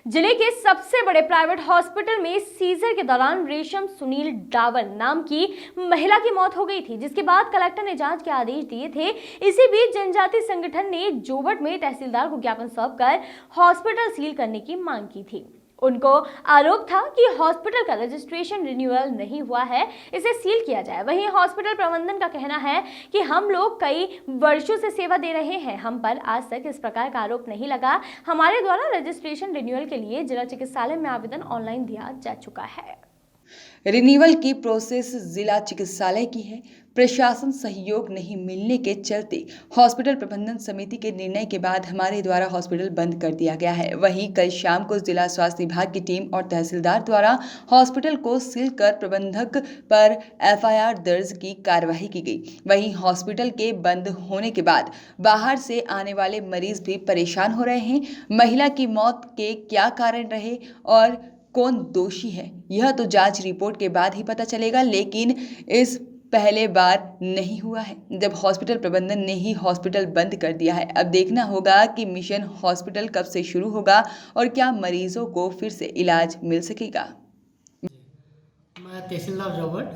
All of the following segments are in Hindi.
जिले के सबसे बड़े प्राइवेट हॉस्पिटल में सीजर के दौरान रेशम सुनील डावर नाम की महिला की मौत हो गई थी, जिसके बाद कलेक्टर ने जांच के आदेश दिए थे। इसी बीच जनजातीय संगठन ने जोबट में तहसीलदार को ज्ञापन सौंपकर हॉस्पिटल सील करने की मांग की थी। उनको आरोप था कि हॉस्पिटल का रजिस्ट्रेशन रिन्यूअल नहीं हुआ है, इसे सील किया जाए। वहीं हॉस्पिटल प्रबंधन का कहना है कि हम लोग कई वर्षों से सेवा दे रहे हैं, हम पर आज तक इस प्रकार का आरोप नहीं लगा। हमारे द्वारा रजिस्ट्रेशन रिन्यूअल के लिए जिला चिकित्सालय में आवेदन ऑनलाइन दिया जा चुका है। रिन्यूअल की प्रोसेस जिला चिकित्सालय की है। प्रशासन सहयोग नहीं मिलने के चलते हॉस्पिटल प्रबंधन समिति के निर्णय के बाद हमारे द्वारा हॉस्पिटल बंद कर दिया गया है। वहीं कल शाम को जिला स्वास्थ्य विभाग की टीम और तहसीलदार द्वारा हॉस्पिटल को सील कर प्रबंधक पर एफआईआर दर्ज की कार्रवाई की गई। वहीं हॉस्पिटल के बंद होने के बाद बाहर से आने वाले मरीज भी परेशान हो रहे हैं। महिला की मौत के क्या कारण रहे और कौन दोषी है, यह तो जांच रिपोर्ट के बाद ही पता चलेगा, लेकिन इस पहले बार नहीं हुआ है जब हॉस्पिटल प्रबंधन ने ही हॉस्पिटल बंद कर दिया है। अब देखना होगा कि मिशन हॉस्पिटल कब से शुरू होगा और क्या मरीजों को फिर से इलाज मिल सकेगा। मैं तहसीलदार जोबट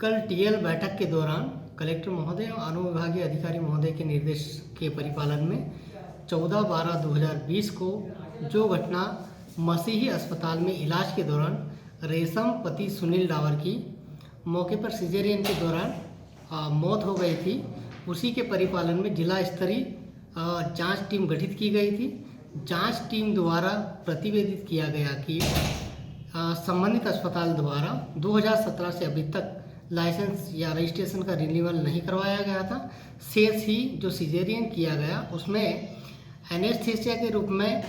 कल टीएल बैठक के दौरान कलेक्टर महोदय और अनुविभागीय अधिकारी महोदय के निर्देश के परिपालन में 14/12/2020 को जो घटना मसीही अस्पताल में इलाज के दौरान रेशम पति सुनील डावर की मौके पर सिजेरियन के दौरान मौत हो गई थी, उसी के परिपालन में जिला स्तरीय जांच टीम गठित की गई थी। जांच टीम द्वारा प्रतिवेदित किया गया कि संबंधित अस्पताल द्वारा 2017 से अभी तक लाइसेंस या रजिस्ट्रेशन का रिन्यूअल नहीं करवाया गया था। शेष ही जो सिजेरियन किया गया उसमें एनेस्थीसिया के रूप में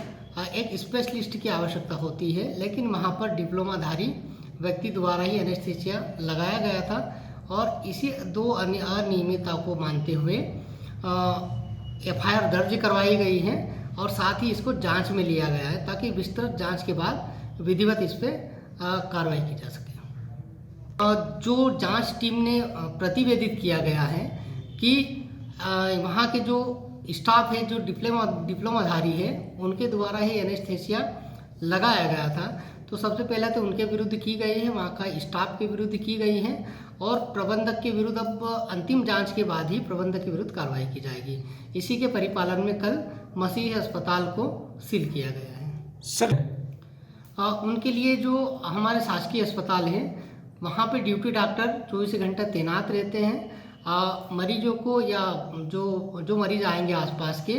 एक स्पेशलिस्ट की आवश्यकता होती है, लेकिन वहाँ पर डिप्लोमाधारी व्यक्ति द्वारा ही एनेस्थीसिया लगाया गया था और इसी दो अनियमितता को मानते हुए एफआईआर दर्ज करवाई गई है और साथ ही इसको जांच में लिया गया है ताकि विस्तृत जांच के बाद विधिवत इस पर कार्रवाई की जा सके। जो जांच टीम ने प्रतिवेदित किया गया है कि वहाँ के जो स्टाफ है, जो डिप्लोमाधारी है, उनके द्वारा ही एनेस्थीसिया लगाया गया था। तो सबसे पहले तो उनके विरुद्ध की गई है, वहाँ का स्टाफ के विरुद्ध की गई है और प्रबंधक के विरुद्ध अब अंतिम जांच के बाद ही प्रबंधक के विरुद्ध कार्रवाई की जाएगी। इसी के परिपालन में कल मसीह अस्पताल को सील किया गया है। सर उनके लिए जो हमारे शासकीय अस्पताल हैं वहाँ पे ड्यूटी डॉक्टर 24 घंटा तैनात रहते हैं। मरीजों को या जो मरीज आएंगे आसपास के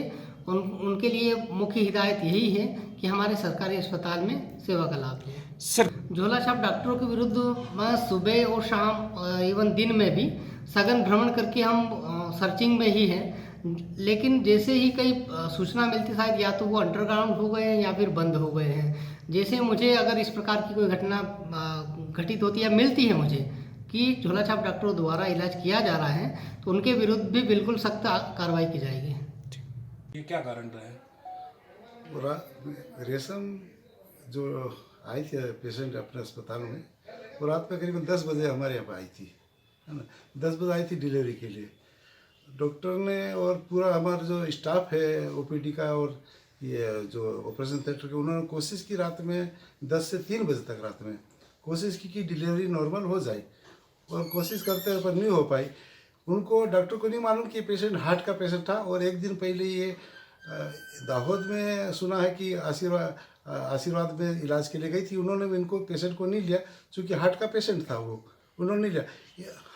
उनके लिए मुख्य हिदायत यही है कि हमारे सरकारी अस्पताल में सेवा का लाभ लें। सर झोलाछाप डॉक्टरों के विरुद्ध मैं सुबह और शाम इवन दिन में भी सघन भ्रमण करके हम सर्चिंग में ही हैं, लेकिन जैसे ही कई सूचना मिलती शायद या तो वो अंडरग्राउंड हो गए हैं या फिर बंद हो गए हैं। जैसे मुझे अगर इस प्रकार की कोई घटना घटित होती है मिलती है मुझे कि झोलाछाप डॉक्टरों द्वारा इलाज किया जा रहा है तो उनके विरुद्ध भी बिल्कुल सख्त कार्रवाई की जाएगी। ये क्या कारण रहा है? रेशम जो आई थी पेशेंट अपने अस्पताल में, वो रात में करीबन 10 बजे हमारे यहाँ पर आई थी, है ना। 10 बजे आई थी डिलीवरी के लिए। डॉक्टर ने और पूरा हमारा जो स्टाफ है ओपीडी का और ये जो ऑपरेशन थिएटर के, उन्होंने कोशिश की रात में 10 से 3 बजे तक रात में कोशिश की कि डिलीवरी नॉर्मल हो जाए और कोशिश करते पर नहीं हो पाई। उनको डॉक्टर को नहीं मालूम कि पेशेंट हार्ट का पेशेंट था और एक दिन पहले ये दाहोद में सुना है कि आशीर्वाद में इलाज के लिए गई थी। उन्होंने इनको पेशेंट को नहीं लिया क्योंकि हार्ट का पेशेंट था, वो उन्होंने नहीं लिया।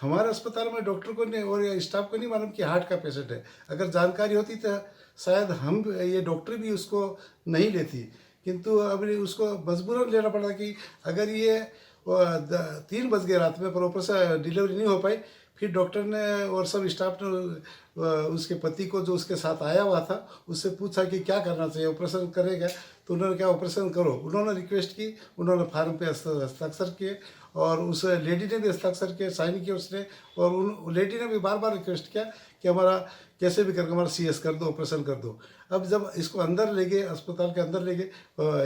हमारे अस्पताल में डॉक्टर को नहीं और स्टाफ को नहीं मालूम कि हार्ट का पेशेंट है। अगर जानकारी होती तो शायद हम ये डॉक्टर भी उसको नहीं लेती, किंतु अब उसको मजबूरन लेना पड़ा कि अगर ये 3 बज गए रात में पर ऑपरेशन डिलीवरी नहीं हो पाई। फिर डॉक्टर ने और सब स्टाफ ने उसके पति को जो उसके साथ आया हुआ था उससे पूछा कि क्या करना चाहिए, ऑपरेशन करेगा? तो उन्होंने क्या ऑपरेशन करो। उन्होंने रिक्वेस्ट की, उन्होंने फार्म पे हस्ताक्षर किए और उस लेडी ने भी हस्ताक्षर किए, साइन किए उसने, और उन लेडी ने भी बार बार रिक्वेस्ट किया कि हमारा कैसे भी करके हमारा CS कर दो, ऑपरेशन कर दो। अब जब इसको अंदर ले गए, अस्पताल के अंदर ले गए,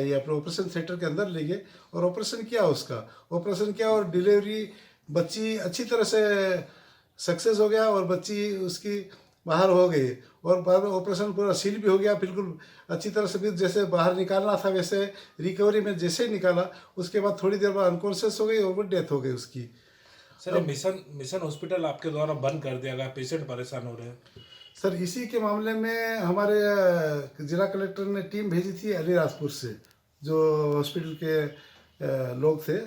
ये अपने ऑपरेशन थिएटर के अंदर ले गए और ऑपरेशन किया, उसका ऑपरेशन किया और डिलीवरी बच्ची अच्छी तरह से सक्सेस हो गया और बच्ची उसकी बाहर हो गए और बाद में ऑपरेशन पूरा सील भी हो गया, बिल्कुल अच्छी तरह से भी जैसे बाहर निकालना था वैसे रिकवरी में जैसे ही निकाला, उसके बाद थोड़ी देर बाद अनकॉन्शियस हो गई और वो डेथ हो गई उसकी। सर ये मिशन हॉस्पिटल आपके द्वारा बंद कर दिया गया, पेशेंट परेशान हो रहे हैं। सर इसी के मामले में हमारे जिला कलेक्टर ने टीम भेजी थी अलीराजपुर से, जो हॉस्पिटल के लोग थे,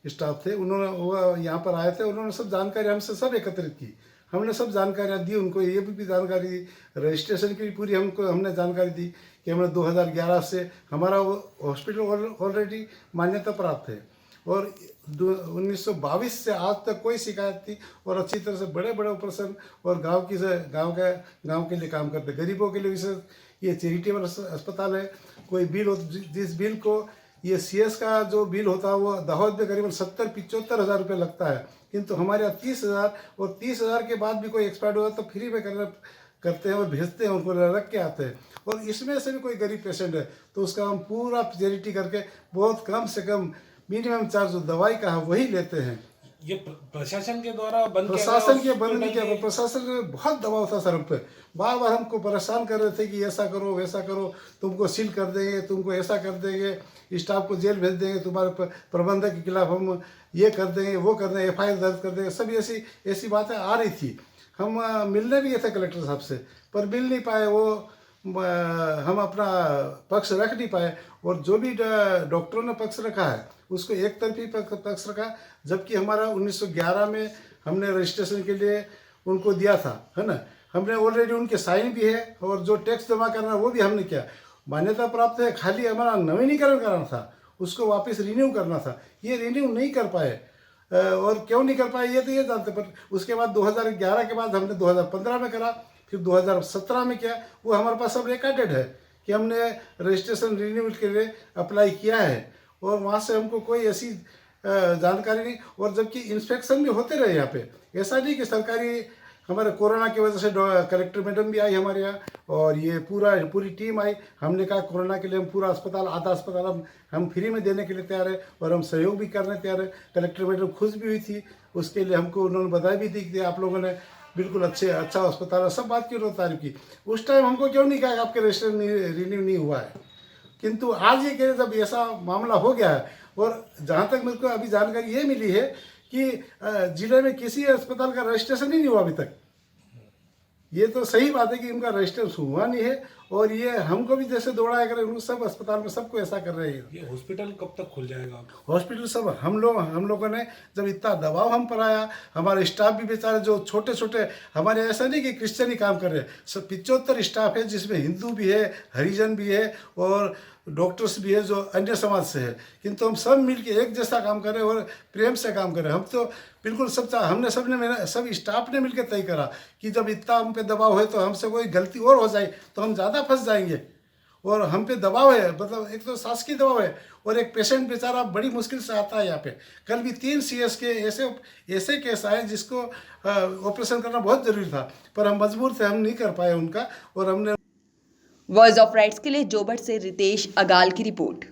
स्टाफ थे, उन्होंने वो यहाँ पर आए थे, उन्होंने सब जानकारी हमसे सब एकत्रित की, हमने सब जानकारियाँ दी उनको, ये भी जानकारी दी, रजिस्ट्रेशन की भी पूरी हमने जानकारी दी कि हमने 2011 से हमारा वो हॉस्पिटल ऑलरेडी मान्यता प्राप्त है और 1922 से आज तक कोई शिकायत थी और अच्छी तरह से बड़े बड़े ऑपरेशन और गांव के लिए काम करते, गरीबों के लिए विशेष ये चैरिटेबल अस्पताल है। कोई बिल हो, जिस बिल को ये सीएस का जो बिल होता है वो दाहोद में करीबन 70-75 हज़ार रुपये लगता है, किंतु हमारे यहाँ 30,000 और 30,000 के बाद भी कोई एक्सपायर्ड हुआ तो फ्री में करते हैं और भेजते हैं, उनको रख के आते हैं। और इसमें से भी कोई गरीब पेशेंट है तो उसका हम पूरा चैरिटी करके बहुत कम से कम मिनिमम चार्ज जो दवाई का है वही लेते हैं। ये प्रशासन के द्वारा बंद किया गया प्रशासन के बंद हॉस्पिटल नहीं किया, प्रशासन ने बहुत दबाव था सर हम पे, बार बार हमको परेशान कर रहे थे कि ऐसा करो वैसा करो, तुमको सील कर देंगे, तुमको ऐसा कर देंगे, स्टाफ को जेल भेज देंगे, तुम्हारे प्रबंधक के खिलाफ हम ये कर देंगे वो कर देंगे, FIR दर्ज कर देंगे, सब ऐसी बातें आ रही थी। हम मिलने भी गए थे कलेक्टर साहब से पर मिल नहीं पाए, वो हम अपना पक्ष रख नहीं पाए और जो भी डॉक्टरों ने पक्ष रखा है उसको एक तरफी पक्ष रखा, जबकि हमारा 1911 में हमने रजिस्ट्रेशन के लिए उनको दिया था, है ना, हमने ऑलरेडी उनके साइन भी है और जो टैक्स जमा करना वो भी हमने किया, मान्यता प्राप्त है, खाली हमारा नवीनीकरण कराना था, उसको वापस रिन्यू करना था, ये रिन्यू नहीं कर पाए और क्यों नहीं कर पाए ये तो ये जानते, पर उसके बाद 2011 के बाद हमने 2015 में करा, फिर 2017 में किया, वो हमारे पास सब रिकॉर्डेड है कि हमने रजिस्ट्रेशन रिन्यूअल के लिए अप्लाई किया है और वहाँ से हमको कोई ऐसी जानकारी नहीं, और जबकि इंस्पेक्शन भी होते रहे यहाँ पे, ऐसा नहीं कि सरकारी, हमारे कोरोना की वजह से कलेक्टर मैडम भी आई हमारे यहाँ और ये पूरी टीम आई, हमने कहा कोरोना के लिए हम पूरा अस्पताल, आधा अस्पताल हम फ्री में देने के लिए तैयार है और हम सहयोग भी करने तैयार है। कलेक्टर मैडम खुश भी हुई थी, उसके लिए हमको उन्होंने बधाई भी दी कि आप लोगों ने बिल्कुल अच्छा अस्पताल है, सब बात की उन्होंने तारीफ की। उस टाइम हमको क्यों नहीं कहा कि आपके रजिस्टर रिन्यू नहीं हुआ है, किंतु आज ये कह जब ऐसा मामला हो गया है और जहाँ तक मेरे को अभी जानकारी ये मिली है कि जिले में किसी अस्पताल का रजिस्ट्रेशन ही नहीं हुआ अभी तक। ये तो सही बात है कि उनका रजिस्ट्रेशन हुआ नहीं है और ये हमको भी जैसे दौड़ाया कर रहे, सब अस्पताल में सबको ऐसा कर रहे हैं। ये हॉस्पिटल कब तक खुल जाएगा? हॉस्पिटल सब हम लोगों ने जब इतना दबाव हम पर आया, हमारे स्टाफ भी बेचारे जो छोटे हमारे, ऐसा नहीं कि क्रिश्चियन ही काम कर रहे हैं, सब 75 स्टाफ है जिसमें हिंदू भी है, हरिजन भी है और डॉक्टर्स भी है जो अन्य समाज से है, किंतु हम सब मिलके एक जैसा काम कर रहे हैं और प्रेम से काम कर रहे हैं। हम तो बिल्कुल सब स्टाफ ने मिलकर तय करा कि जब इतना हम पे दबाव है तो हमसे कोई गलती और हो जाए तो हम ज़्यादा फंस जाएंगे और हम पे दबाव है, मतलब एक तो शासकीय दबाव है और एक पेशेंट बेचारा बड़ी मुश्किल से आता है यहाँ पे। कल भी 3 CS के ऐसे केस आए जिसको ऑपरेशन करना बहुत ज़रूरी था पर हम मजबूर थे, हम नहीं कर पाए उनका और हमने। वॉइस ऑफ राइट्स के लिए जोबट से रितेश अगाल की रिपोर्ट।